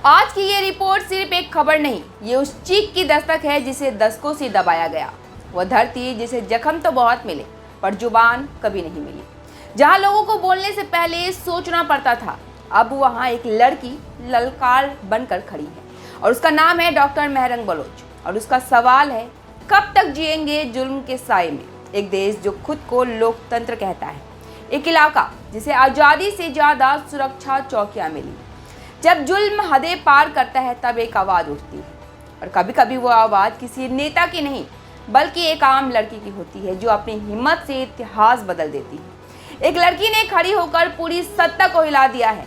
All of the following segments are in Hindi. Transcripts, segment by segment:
आज की ये रिपोर्ट सिर्फ एक खबर नहीं, ये उस चीख की दस्तक है जिसे दशकों से दबाया गया। वह धरती जिसे जख्म तो बहुत मिले पर जुबान कभी नहीं मिली। जहां लोगों को बोलने से पहले सोचना पड़ता था, अब वहां एक लड़की ललकार बनकर खड़ी है और उसका नाम है डॉक्टर महरंग बलोच। और उसका सवाल है, कब तक जिएंगे जुल्म के साए में। एक देश जो खुद को लोकतंत्र कहता है, एक इलाका जिसे आज़ादी से ज़्यादा सुरक्षा चौकियां मिली। जब जुल्म हदें पार करता है तब एक आवाज़ उठती है, और कभी कभी वो आवाज़ किसी नेता की नहीं बल्कि एक आम लड़की की होती है जो अपनी हिम्मत से इतिहास बदल देती है। एक लड़की ने खड़ी होकर पूरी सत्ता को हिला दिया है,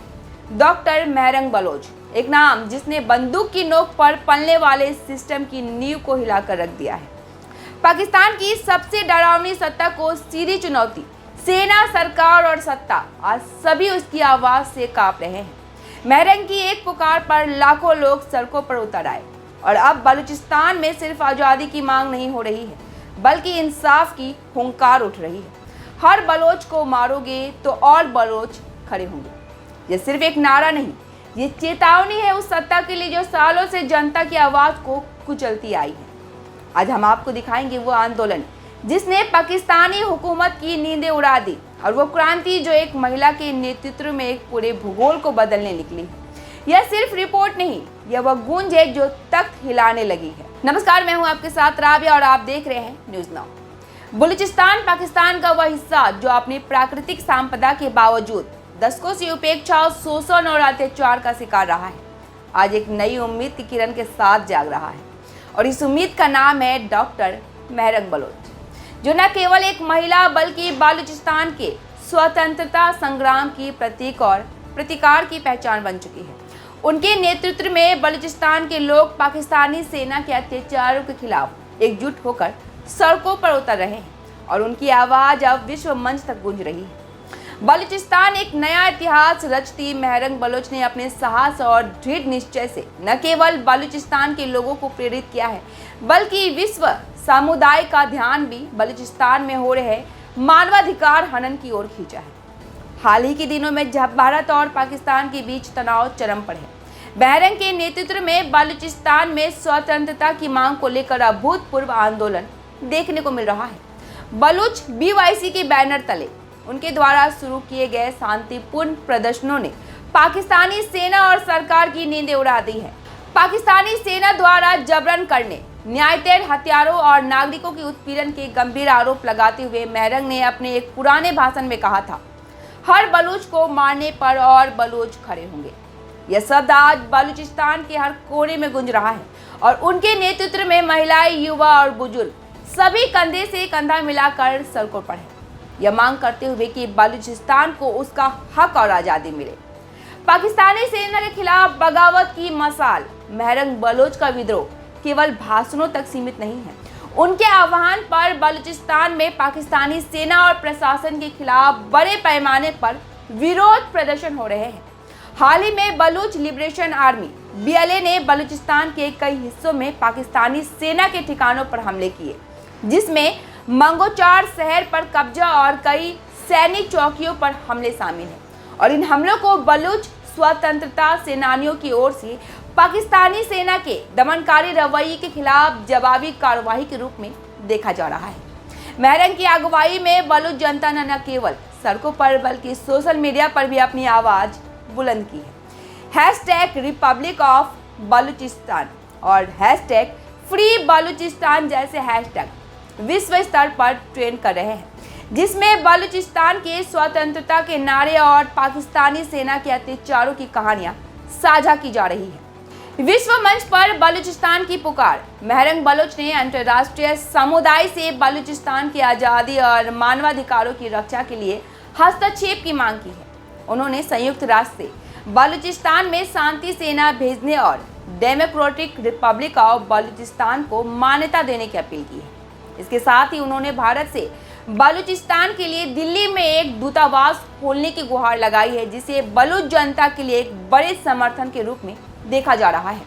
डॉक्टर महरंग बलोच। एक नाम जिसने बंदूक की नोक पर पलने वाले सिस्टम की नींव को हिलाकर रख दिया है। पाकिस्तान की सबसे डरावनी सत्ता को सीधी चुनौती, सेना, सरकार और सत्ता, आज सभी उसकी आवाज़ से कांप रहे हैं। महरंग की एक पुकार पर लाखों लोग सड़कों पर उतर आए और अब बलूचिस्तान में सिर्फ आज़ादी की मांग नहीं हो रही है बल्कि इंसाफ की हुंकार उठ रही है। हर बलोच को मारोगे तो और बलोच खड़े होंगे। यह सिर्फ एक नारा नहीं, ये चेतावनी है उस सत्ता के लिए जो सालों से जनता की आवाज़ को कुचलती आई है। आज हम आपको दिखाएंगे वो आंदोलन जिसने पाकिस्तानी हुकूमत की नींदें उड़ा दी, और वो क्रांति जो एक महिला के नेतृत्व में एक पूरे भूगोल को बदलने निकली है। यह सिर्फ रिपोर्ट नहीं, यह वह गूंज है जो तख्त हिलाने लगी है। नमस्कार, मैं हूं आपके साथ राबिया और आप देख रहे हैं न्यूज़ नाउ। बलूचिस्तान पाकिस्तान का वह हिस्सा जो अपनी प्राकृतिक संपदा के बावजूद दशकों से उपेक्षा, शोषण और अत्याचार का शिकार रहा है, आज एक नई उम्मीद की किरण के साथ जाग रहा है। और इस उम्मीद का नाम है डॉक्टर महरंग बलोच, जो न केवल एक महिला बल्कि बलूचिस्तान के स्वतंत्रता संग्राम की प्रतीक और प्रतिकार की पहचान बन चुकी है। उनके नेतृत्व में बलूचिस्तान के लोग पाकिस्तानी सेना के अत्याचारों के खिलाफ एकजुट होकर सड़कों पर उतर रहे हैं और उनकी आवाज़ अब विश्व मंच तक गूंज रही है। बलूचिस्तान एक नया इतिहास रचती महरंग बलोच ने अपने साहस और दृढ़ निश्चय से न केवल बलूचिस्तान के लोगों को प्रेरित किया है बल्कि विश्व समुदाय का ध्यान भी बलूचिस्तान में हो रहे मानवाधिकार हनन की ओर खींचा है। हाल ही के दिनों में जब भारत और पाकिस्तान के बीच तनाव चरम पर है, महरंग के नेतृत्व में बलूचिस्तान में स्वतंत्रता की मांग को लेकर अभूतपूर्व आंदोलन देखने को मिल रहा है। बलूच BYC के बैनर तले उनके द्वारा शुरू किए गए शांतिपूर्ण प्रदर्शनों ने पाकिस्तानी सेना और सरकार की नींदें उड़ा दी है। पाकिस्तानी सेना द्वारा जबरन करने, न्यायतेर हथियारों और नागरिकों के उत्पीड़न के गंभीर आरोप लगाते हुए महरंग ने अपने एक पुराने भाषण में कहा था, हर बलूच को मारने पर और बलूच खड़े होंगे। यह शब्द आज बलूचिस्तान के हर कोने में गूंज रहा है और उनके नेतृत्व में महिलाएं, युवा और बुजुर्ग सभी कंधे से कंधा मिलाकर सड़कों पर हैं, यह मांग करते हुए कि बलूचिस्तान को उसका हक और आज़ादी मिले। पाकिस्तानी सेना के खिलाफ बगावत की मशाल, महरंग बलोच का विद्रोह केवल भाषणों तक सीमित नहीं है। उनके आह्वान पर बलूचिस्तान में पाकिस्तानी सेना और प्रशासन के खिलाफ बड़े पैमाने पर विरोध प्रदर्शन हो रहे हैं। हाल ही में बलूच लिबरेशन आर्मी BLA ने बलूचिस्तान के कई हिस्सों में पाकिस्तानी सेना के ठिकानों पर हमले किए, जिसमें मंगोचार शहर पर कब्जा और कई सैनिक चौकियों पर हमले शामिल हैं। और इन हमलों को बलूच स्वतंत्रता सेनानियों की ओर से पाकिस्तानी सेना के दमनकारी रवैये के खिलाफ जवाबी कार्रवाई के रूप में देखा जा रहा है। महरंग की अगुवाई में बलूच जनता ने न केवल सड़कों पर बल्कि सोशल मीडिया पर भी अपनी आवाज़ बुलंद की है। #रिपब्लिक ऑफ बलूचिस्तान और #फ्री बलूचिस्तान जैसे हैशटैग विश्व स्तर पर ट्रेंड कर रहे हैं, जिसमें बलूचिस्तान के स्वतंत्रता के नारे और पाकिस्तानी सेना के अत्याचारों की कहानियां साझा की जा रही है। विश्व मंच पर बलूचिस्तान की पुकार, महरंग बलोच ने अंतर्राष्ट्रीय समुदाय से बलूचिस्तान की आज़ादी और मानवाधिकारों की रक्षा के लिए हस्तक्षेप की मांग की है। उन्होंने संयुक्त राष्ट्र से बलूचिस्तान में शांति सेना भेजने और डेमोक्रेटिक रिपब्लिक ऑफ बलूचिस्तान को मान्यता देने की अपील की है। इसके साथ ही उन्होंने भारत से बलूचिस्तान के लिए दिल्ली में एक दूतावास खोलने की गुहार लगाई है, जिसे बलूच जनता के लिए एक बड़े समर्थन के रूप में देखा जा रहा है।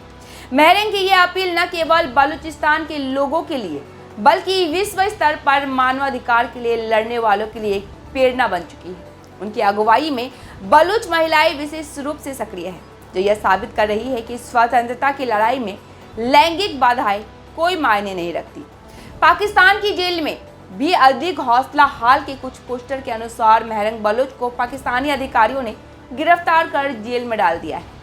महरंग की यह अपील न केवल बलूचिस्तान के लोगों के लिए बल्कि विश्व स्तर पर मानवाधिकार के लिए लड़ने वालों के लिए एक प्रेरणा बन चुकी है। उनकी अगुवाई में बलूच महिलाएं विशेष रूप से सक्रिय हैं जो यह साबित कर रही है कि स्वतंत्रता की लड़ाई में लैंगिक बाधाएं कोई मायने नहीं रखती। पाकिस्तान की जेल में भी अधिक हौसला हाल के कुछ पोस्टर के अनुसार महरंग बलोच को पाकिस्तानी अधिकारियों ने गिरफ्तार कर जेल में डाल दिया है।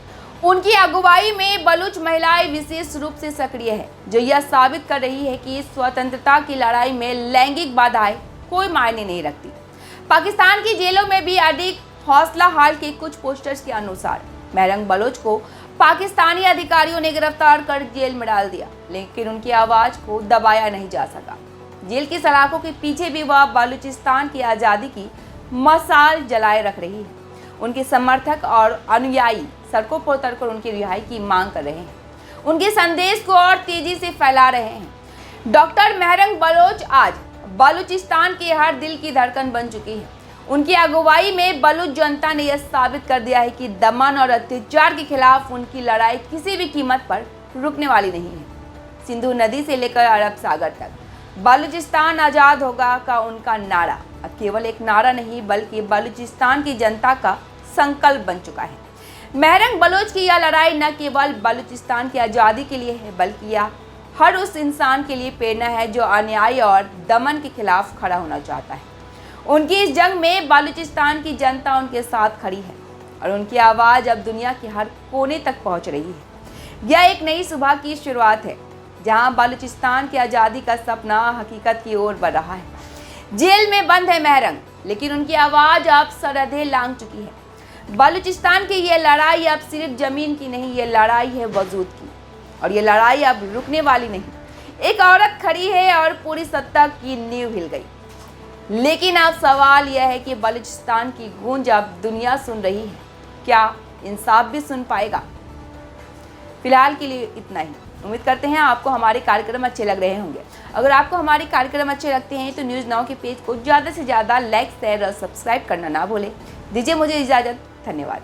उनकी अगुवाई में बलूच महिलाएं विशेष रूप से सक्रिय है, जो यह साबित कर रही है कि स्वतंत्रता की लड़ाई में लैंगिक बाधाएं कोई मायने नहीं रखती। पाकिस्तान की जेलों में भी अधिक हौसला हाल के कुछ पोस्टर्स के अनुसार महरंग बलोच को पाकिस्तानी अधिकारियों ने गिरफ्तार कर जेल में डाल दिया, लेकिन उनकी आवाज को दबाया नहीं जा सका। जेल की सलाखों के पीछे भी वह बलूचिस्तान की आज़ादी की मशाल जलाए रख रही है। उनके समर्थक और अनुयायी सड़कों पर उतरकर उनकी रिहाई की मांग कर रहे हैं, उनके संदेश को और तेजी से फैला रहे हैं। डॉक्टर महरंग बलोच आज बलूचिस्तान के हर दिल की धड़कन बन चुकी है। उनकी अगुवाई में बलूच जनता ने यह साबित कर दिया है कि दमन और अत्याचार के खिलाफ उनकी लड़ाई किसी भी कीमत पर रुकने वाली नहीं है। सिंधु नदी से लेकर अरब सागर तक बलूचिस्तान आज़ाद होगा का उनका नारा अब केवल एक नारा नहीं, बल्कि बलूचिस्तान की जनता का संकल्प बन चुका है। महरंग बलोच की यह लड़ाई न केवल बलूचिस्तान की आज़ादी के लिए है, बल्कि यह हर उस इंसान के लिए प्रेरणा है जो अन्याय और दमन के खिलाफ खड़ा होना चाहता है। उनकी इस जंग में बलूचिस्तान की जनता उनके साथ खड़ी है और उनकी आवाज़ अब दुनिया के हर कोने तक पहुंच रही है। यह एक नई सुबह की शुरुआत है, जहां बलूचिस्तान की आज़ादी का सपना हकीकत की ओर बढ़ रहा है। जेल में बंद है महरंग, लेकिन उनकी आवाज़ अब सरहदें लांघ चुकी है। बलूचिस्तान की ये लड़ाई अब सिर्फ ज़मीन की नहीं, ये लड़ाई है वजूद की, और ये लड़ाई अब रुकने वाली नहीं। एक औरत खड़ी है और पूरी सत्ता की नींव हिल गई। लेकिन अब सवाल यह है कि बलूचिस्तान की गूंज अब दुनिया सुन रही है, क्या इंसाफ भी सुन पाएगा? फिलहाल के लिए इतना ही। उम्मीद करते हैं आपको हमारे कार्यक्रम अच्छे लग रहे होंगे। अगर आपको हमारे कार्यक्रम अच्छे लगते हैं तो न्यूज़ नाउ के पेज को ज़्यादा से ज़्यादा लाइक, शेयर और सब्सक्राइब करना ना भूलें। दीजिए मुझे इजाज़त। धन्यवाद।